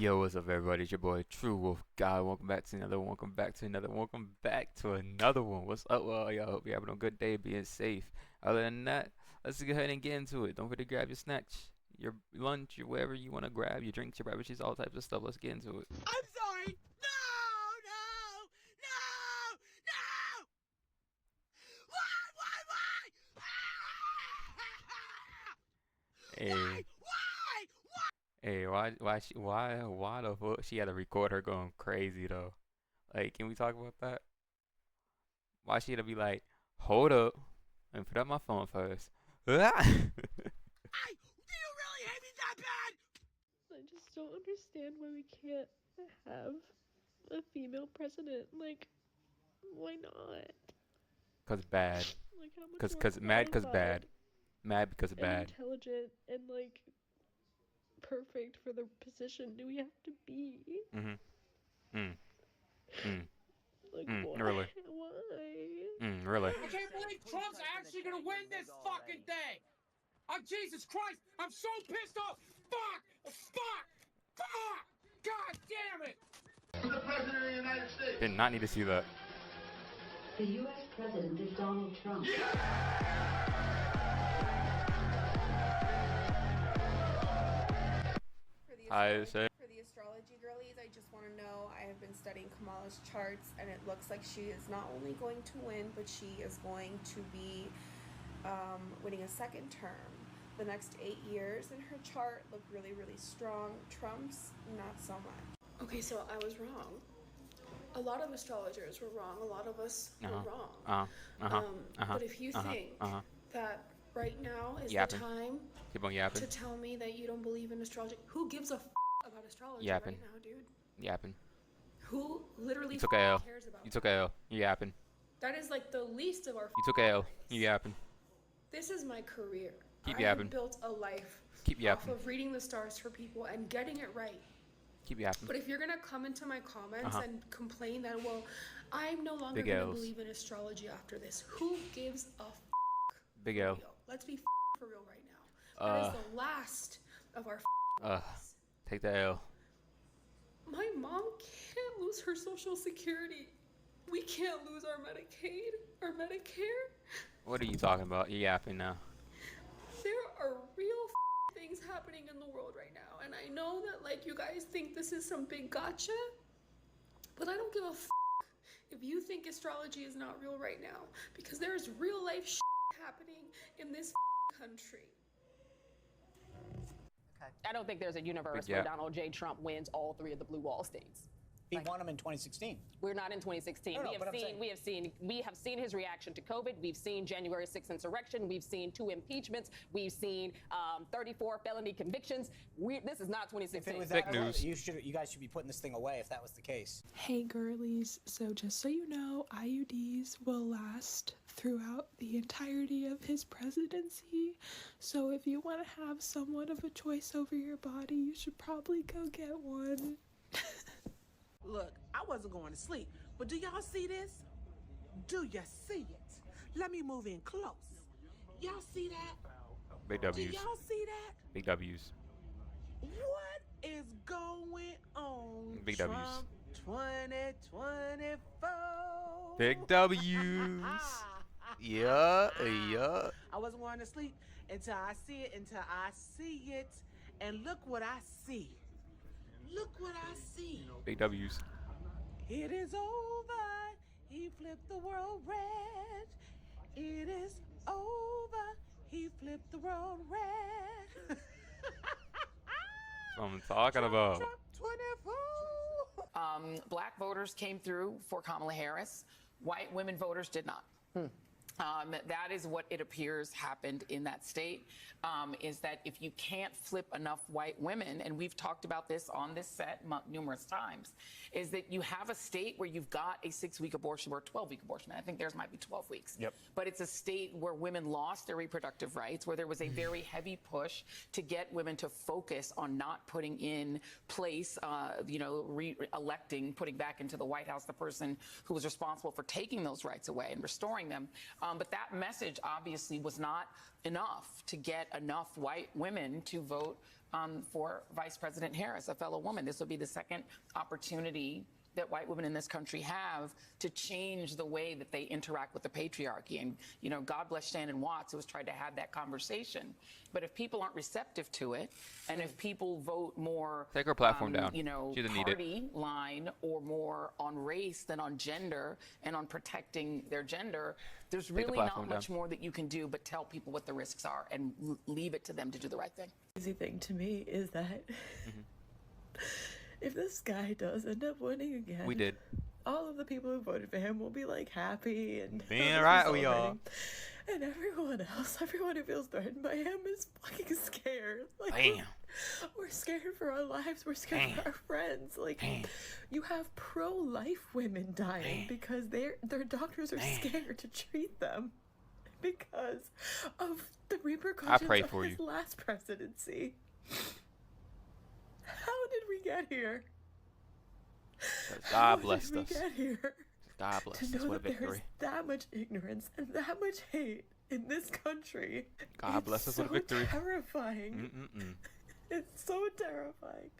Yo, what's up, everybody? It's your boy True Wolf God. Welcome back to another one. Welcome back to another one. Welcome back to another one. What's up, well, y'all? Hope you're having a good day, being safe. Other than that, let's go ahead and get into it. Don't forget to grab your snacks, your lunch, your whatever you want to grab, your drinks, your beverages, all types of stuff. Let's get into it. I'm sorry. No, no, no, no. Why? Hey, hey, why the fuck she had to record her going crazy though? Like, can we talk about that? Why she had to be like, hold up, and put up my phone first. Why? Do you really hate me that bad? I just don't understand why we can't have a female president. Like, why not? Cause bad. Like, how much Cause more mad. Cause qualified bad. Mad because and bad. intelligent and, like, perfect for the position do we have to be? Mhm. Mm. Mm. Like, Mm. why? Really. Why? Really. I can't believe Trump's actually gonna win this fucking thing. Oh, Jesus Christ. I'm so pissed off. Fuck. Fuck. Fuck. God damn it. The President of the United States. Did not need to see that. The U.S. President is Donald Trump. For the astrology girlies, I just want to know, I have been studying Kamala's charts, and it looks like she is not only going to win, but she is going to be winning a second term. The next 8 years in her chart look really, really strong. Trump's, not so much. Okay, so I was wrong. A lot of astrologers were wrong. A lot of us were wrong. But if you think that right now is the time Keep on yapping. to tell me that you don't believe in astrology, who gives a about astrology Yapping. right now, dude? Yapping. Who literally You took a L. cares about You took a L. You yapping. that? Is like the least of our You took a L. You yapping. This is my career. Keep I yapping. have built a life Keep off yapping. of reading the stars for people and getting it right. Keep yapping. But if you're gonna come into my comments and complain that, well, I'm no longer Big gonna L's. believe in astrology after this, who gives a Big L. real? Let's be for real right now. That is the last of our rights. Take the L. My mom can't lose her Social Security. We can't lose our Medicaid, our Medicare. What are you talking about? You yapping now. There are real things happening in the world right now, and I know that, like, you guys think this is some big gotcha, but I don't give a if you think astrology is not real right now, because there is real life happening in this country. I don't think there's a universe where Donald J. Trump wins all three of the blue wall states. He won them in 2016. We're not in 2016. No, we have seen his reaction to COVID. We've seen January 6th insurrection. We've seen 2 impeachments. We've seen 34 felony convictions. This is not 2016. If it was Fake that, news. you guys should be putting this thing away if that was the case. Hey girlies, so just so you know, IUDs will last throughout the entirety of his presidency. So if you want to have somewhat of a choice over your body, you should probably go get one. Look, I wasn't going to sleep, but do y'all see this? Do you see it? Let me move in close. Y'all see that? Big Do W's. y'all see that? Big W's. What is going on? Big Trump W's. 2024. Big W's. Yeah. I wasn't going to sleep until I see it, and look what I see. Look what I see. Big W's. It is over. He flipped the world red. It is over. He flipped the world red. That's what I'm talking about. Trump 24. Black voters came through for Kamala Harris. White women voters did not. That is what it appears happened in that state, is that if you can't flip enough white women, and we've talked about this on this set numerous times, is that you have a state where you've got a 6-week abortion or a 12-week abortion. I think theirs might be 12 weeks. Yep. But it's a state where women lost their reproductive rights, where there was a very heavy push to get women to focus on not putting in place, re-electing, putting back into the White House the person who was responsible for taking those rights away and restoring them. But that message obviously was not enough to get enough white women to vote for Vice President Harris, a fellow woman. This will be the second opportunity that white women in this country have to change the way that they interact with the patriarchy. And, you know, God bless Shannon Watts, who has tried to have that conversation. But if people aren't receptive to it, and if people vote more, Take her platform down. you know, She doesn't need it. party line or more on race than on gender and on protecting their gender, there's really not much more that you can do but tell people what the risks are and leave it to them to do the right thing. The crazy thing to me is that if this guy does end up winning again, We did. all of the people who voted for him will be like happy and Being right, we are. And everyone else, everyone who feels threatened by him is fucking scared. Like, Damn. we're scared for our lives. We're scared for our friends. Like, you have pro-life women dying because their doctors are scared to treat them because of the repercussions of his last presidency. How did we get here? God blessed How us. did we get here? God bless us. To know What a that there's victory. that much ignorance and that much hate in this country. God bless us. What a victory. It's terrifying. It's so terrifying.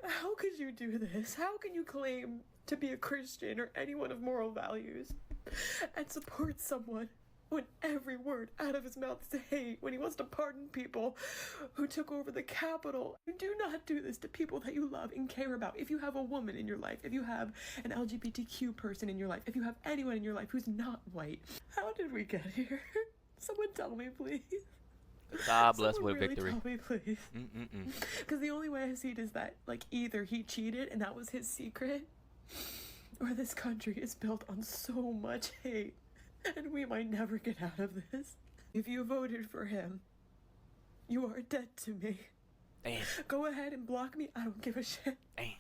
How could you do this? How can you claim to be a Christian or anyone of moral values and support someone when every word out of his mouth is hate, when he wants to pardon people who took over the Capitol? You do not do this to people that you love and care about. If you have a woman in your life, if you have an LGBTQ person in your life, if you have anyone in your life who's not white, how did we get here? Someone tell me, please. God bless. Someone What a really victory. tell me, please. Because the only way I see it is that, like, either he cheated and that was his secret, or this country is built on so much hate, and we might never get out of this. If you voted for him, you are dead to me. Damn. Go ahead and block me. I don't give a shit. Damn.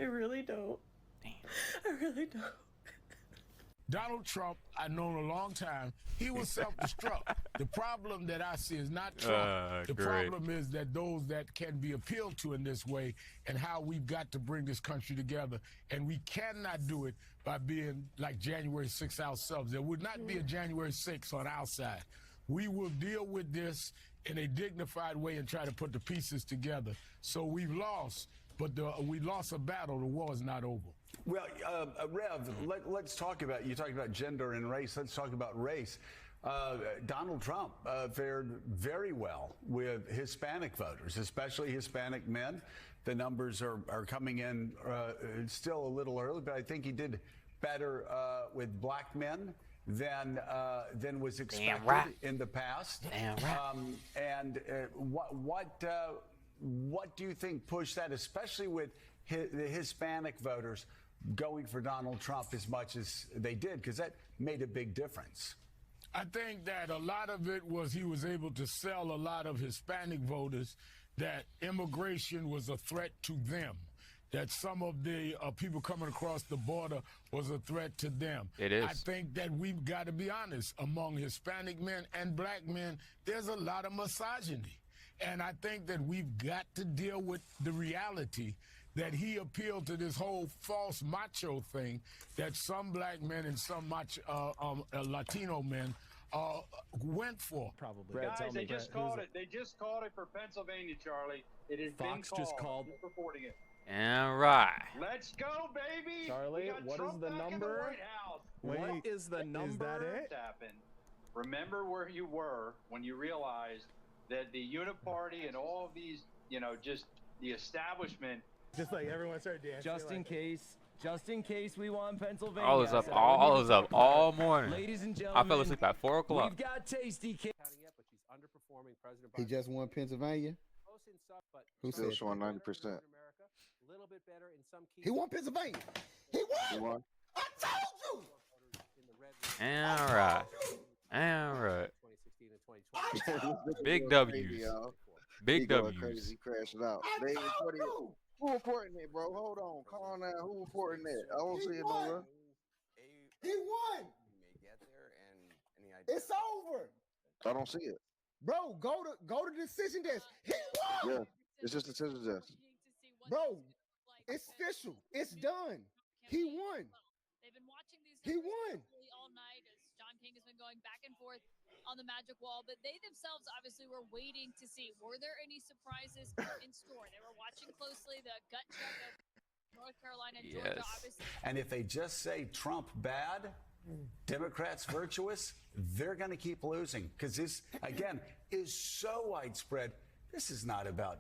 I really don't. Damn. I really don't. Donald Trump, I've known a long time, he was self-destruct. The problem that I see is not Trump. The great. problem is that those that can be appealed to in this way and how we've got to bring this country together. And we cannot do it by being like January 6th ourselves. There would not be a January 6th on our side. We will deal with this in a dignified way and try to put the pieces together. So we've lost, but we lost a battle. The war is not over. Well, Rev, let's talk about, you talked about gender and race. Let's talk about race. Donald Trump fared very well with Hispanic voters, especially Hispanic men. The numbers are coming in still a little early, but I think he did better with black men than was expected in the past. Damn right. And what do you think pushed that, especially with the Hispanic voters going for Donald Trump as much as they did? Because that made a big difference. I think that a lot of it was he was able to sell a lot of Hispanic voters that immigration was a threat to them, that some of the people coming across the border was a threat to them. It is. I think that we've got to be honest, among Hispanic men and black men, there's a lot of misogyny. And I think that we've got to deal with the reality that he appealed to this whole false macho thing that some black men and some macho, Latino men went for. Probably. Guys, they just called it. They just called it for Pennsylvania, Charlie. It has been called. Just called. Just reporting it. All right. Let's go, baby. Charlie, what Trump is the back number? In the White House. What is the number? Is that it? Happened. Remember where you were when you realized that the Uniparty and all of these, just the establishment. Just like everyone started dancing. Just in case we won Pennsylvania. All is up. All is up all morning. Ladies and I gentlemen, fell asleep at 4 o'clock. We've got Tasty Cake. He just won Pennsylvania. Who Still said showing 90%. he won Pennsylvania? He won. I told you. All right. All right. Big W's. Big W's. Crazy, crashing out. I told you. Who reporting it, bro? Hold on. Calm down. Who reporting it? I don't see it nowhere. He won. It's over. I don't see it. Bro, go to decision desk. He won. Yeah, it's just a decision desk. Bro, it's official. It's done. He won. They've been watching these He won. all night as John King has been going back and forth on the magic wall, but they themselves obviously were waiting to see, were there any surprises in store? They were watching closely the gut check of North Carolina and Georgia, obviously. And if they just say Trump bad, Democrats virtuous, they're going to keep losing because this, again, is so widespread. This is not about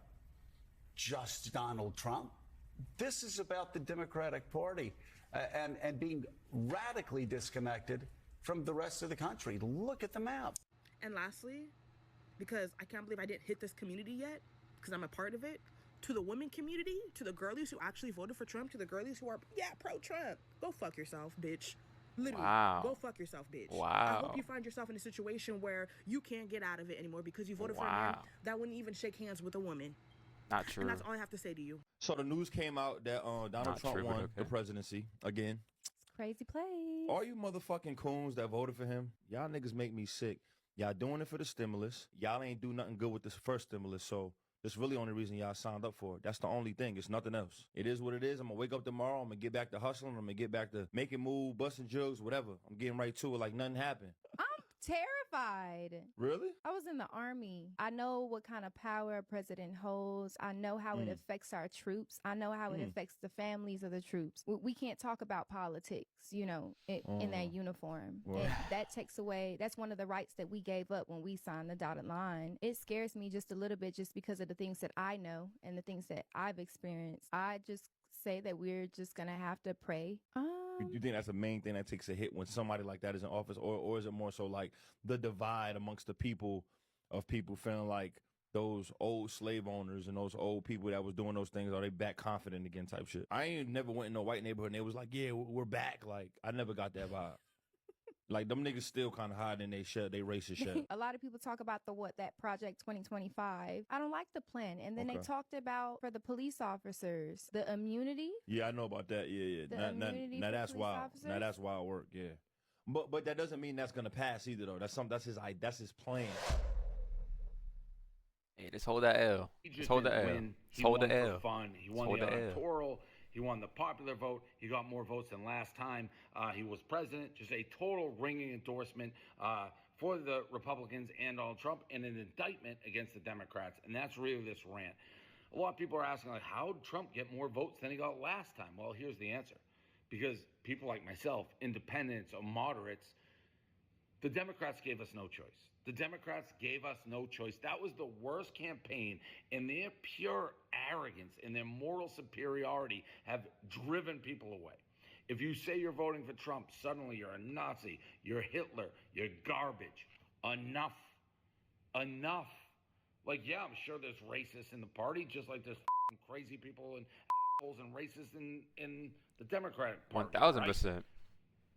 just Donald Trump. This is about the Democratic Party and being radically disconnected from the rest of the country. Look at the map. And lastly, because I can't believe I didn't hit this community yet, because I'm a part of it, to the women community, to the girlies who actually voted for Trump, to the girlies who are, pro-Trump, go fuck yourself, bitch. Literally, go fuck yourself, bitch. I hope you find yourself in a situation where you can't get out of it anymore because you voted for a man that wouldn't even shake hands with a woman. Not true. And that's all I have to say to you. So the news came out that Donald Trump won the presidency again. Crazy place. All you motherfucking coons that voted for him, y'all niggas make me sick. Y'all doing it for the stimulus. Y'all ain't do nothing good with this first stimulus, so that's really the only reason y'all signed up for it. That's the only thing. It's nothing else. It is what it is. I'm going to wake up tomorrow. I'm going to get back to hustling. I'm going to get back to making moves, busting jugs, whatever. I'm getting right to it like nothing happened. I'm terrified. Really? I was in the Army. I know what kind of power a president holds. I know how it affects our troops. I know how it affects the families of the troops. We can't talk about politics, in that uniform. Well. And that takes away, that's one of the rights that we gave up when we signed the dotted line. It scares me just a little bit just because of the things that I know and the things that I've experienced. I just say that we're just going to have to pray. You think that's the main thing that takes a hit when somebody like that is in office? Or is it more so like the divide amongst the people feeling like those old slave owners and those old people that was doing those things, are they back confident again type shit? I ain't never went in no white neighborhood and they was like, yeah, we're back. Like, I never got that vibe. Like, them niggas still kind of hiding they racist shit. A lot of people talk about that Project 2025. I don't like the plan. And then they talked about, for the police officers, the immunity. Yeah, I know about that. Yeah. Now that's wild. Now that's wild work. Yeah. But that doesn't mean that's gonna pass either though. That's his plan. Hey, just hold that L. Just hold the L. He won for fun. He won the electoral. He won the popular vote. He got more votes than last time he was president. Just a total ringing endorsement for the Republicans and Donald Trump, and an indictment against the Democrats. And that's really this rant. A lot of people are asking, like, how did Trump get more votes than he got last time? Well, here's the answer. Because people like myself, independents or moderates, the Democrats gave us no choice. The Democrats gave us no choice. That was the worst campaign, and their pure arrogance and their moral superiority have driven people away. If you say you're voting for Trump, suddenly you're a Nazi, you're Hitler, you're garbage. Enough. Like, yeah, I'm sure there's racists in the party, just like there's crazy people and assholes and racists in the Democratic Party. 1,000%. Right?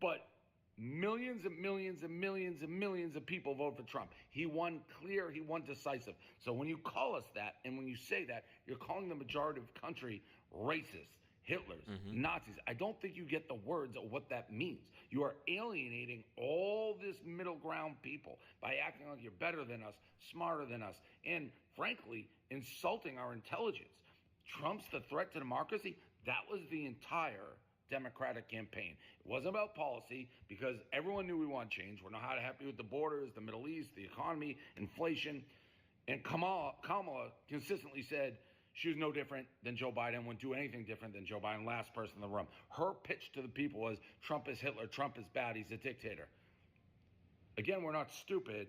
But millions and millions and millions and millions of people vote for Trump. He won clear, he won decisive. So when you call us that, and when you say that, you're calling the majority of the country racist, Hitlers, Nazis. I don't think you get the words of what that means. You are alienating all this middle ground people by acting like you're better than us, smarter than us, and frankly, insulting our intelligence. Trump's the threat to democracy. That was the entire Democratic campaign. It wasn't about policy because everyone knew we want change. We're not happy with the borders, the Middle East, the economy, inflation. And Kamala consistently said she was no different than Joe Biden, wouldn't do anything different than Joe Biden, last person in the room. Her pitch to the people was, Trump is Hitler, Trump is bad, he's a dictator. Again, we're not stupid.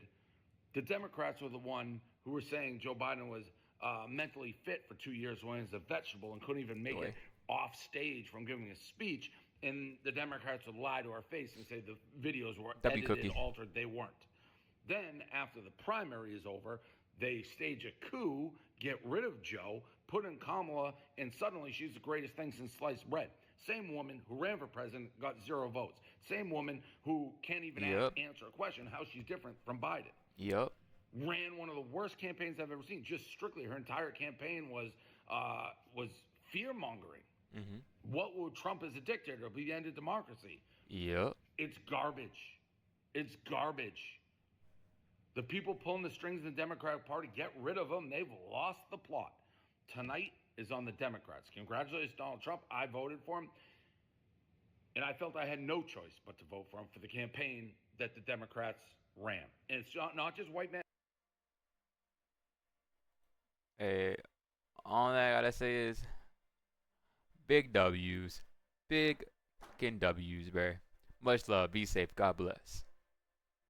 The Democrats were the one who were saying Joe Biden was mentally fit for 2 years when he was a vegetable and couldn't even make it off stage from giving a speech, and the Democrats would lie to our face and say the videos were edited, altered. They weren't. Then, after the primary is over, they stage a coup, get rid of Joe, put in Kamala, and suddenly she's the greatest thing since sliced bread. Same woman who ran for president got 0 votes. Same woman who can't even answer a question how she's different from Biden. Yep. Ran one of the worst campaigns I've ever seen. Just strictly, her entire campaign was fear-mongering. What will Trump as a dictator? Be the end of democracy. Yep. It's garbage. It's garbage. The people pulling the strings in the Democratic Party, get rid of them. They've lost the plot. Tonight is on the Democrats. Congratulations, Donald Trump. I voted for him. And I felt I had no choice but to vote for him for the campaign that the Democrats ran. And it's not just white men. Hey, all that I gotta say is big W's. Big fucking W's, bro. Much love. Be safe. God bless.